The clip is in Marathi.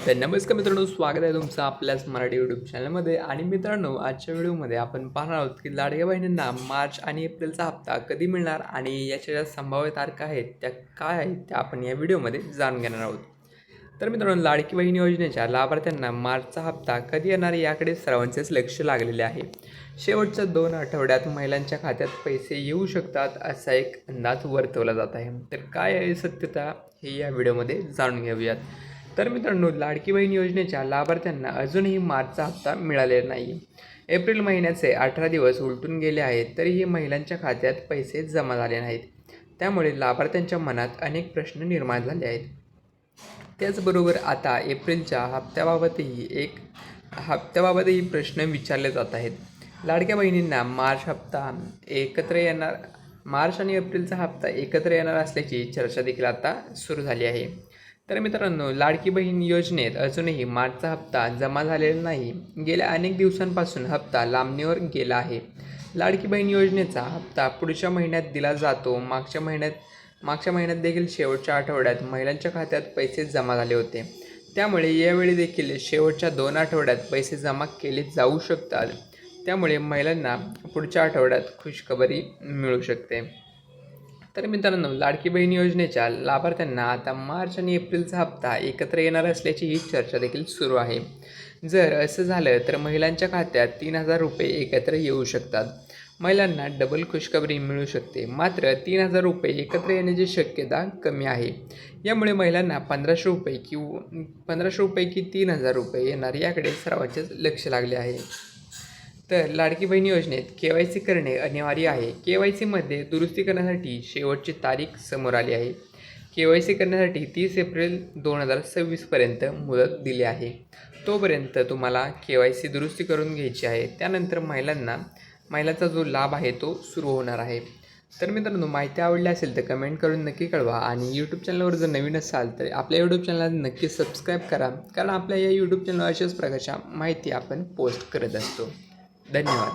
तर नमस्कार मित्रांनो, स्वागत आहे तुमचं आपल्याच मराठी यूट्यूब चॅनलमध्ये. आणि मित्रांनो, आजच्या व्हिडिओमध्ये आपण पाहणार आहोत की लाडक्या बहिणींना मार्च आणि एप्रिलचा हप्ता कधी मिळणार आणि याच्या ज्या संभाव्य तारखा आहेत त्या काय आहेत त्या आपण या व्हिडिओमध्ये जाणून घेणार आहोत. तर मित्रांनो, लाडकी बहीण योजनेच्या लाभार्थ्यांना मार्चचा हप्ता कधी येणार याकडे सर्वांचेच लक्ष लागलेले आहे. शेवटच्या 2 आठवड्यात महिलांच्या खात्यात पैसे येऊ शकतात असा एक अंदाज वर्तवला जात आहे. तर काय आहे सत्यता हे या व्हिडिओमध्ये जाणून घेऊयात. तर मित्रांनो, लाडकी बहीण योजनेच्या लाभार्थ्यांना अजूनही मार्चचा हप्ता मिळालेला नाही. एप्रिल महिन्याचे 18 दिवस उलटून गेले आहेत तरीही महिलांच्या खात्यात पैसे जमा झाले नाहीत. त्यामुळे लाभार्थ्यांच्या मनात अनेक प्रश्न निर्माण झाले आहेत. त्याचबरोबर आता एप्रिलच्या हप्त्याबाबतही प्रश्न विचारले जात आहेत. लाडक्या बहिणींना मार्च आणि एप्रिलचा हप्ता एकत्र येणार असल्याची चर्चा देखील आता सुरू झाली आहे. तर मित्रांनो, लाडकी बहीण योजनेत अजूनही मार्चचा हप्ता जमा झालेला नाही. गेल्या अनेक दिवसांपासून हप्ता लांबणीवर गेला आहे. लाडकी बहीण योजनेचा हप्ता पुढच्या महिन्यात दिला जातो. मागच्या महिन्यात देखील शेवटच्या आठवड्यात महिलांच्या खात्यात पैसे जमा झाले होते. त्यामुळे यावेळी देखील शेवटच्या 2 आठवड्यात पैसे जमा केले जाऊ शकतात. त्यामुळे महिलांना पुढच्या आठवड्यात खुशखबरी मिळू शकते. तर मित्रांनो, लाडकी बहीण योजनेच्या लाभार्थ्यांना आता मार्च आणि एप्रिलचा हप्ता एकत्र येणार असल्याची ही चर्चा देखील सुरू आहे. जर असं झालं तर महिलांच्या खात्यात 3,000 रुपये एकत्र येऊ शकतात. महिलांना डबल खुशखबरी मिळू शकते. मात्र 3,000 रुपये एकत्र येण्याची शक्यता कमी आहे. यामुळे महिलांना 1,500 रुपये की 3,000 रुपये येणार याकडे सर्वांचेच लक्ष लागले आहे. तर लाडकी बहीण योजनेत KYC करणे अनिवार्य आहे. KYCमध्ये दुरुस्ती करण्यासाठी शेवटची तारीख समोर आली आहे. KYC करण्यासाठी 30 एप्रिल 2026पर्यंत मुदत दिली आहे. तोपर्यंत तुम्हाला KYC दुरुस्ती करून घ्यायची आहे. त्यानंतर महिलांचा जो लाभ आहे तो सुरू होणार आहे. तर मित्रांनो, माहिती आवडली असेल तर कमेंट करून नक्की कळवा. आणि यूट्यूब चॅनलवर जर नवीन असाल तर आपल्या यूट्यूब चॅनलला नक्की सबस्क्राईब करा, कारण आपल्या या यूट्यूब चॅनलवर अशाच प्रकारच्या माहिती आपण पोस्ट करत असतो. धन्यवाद.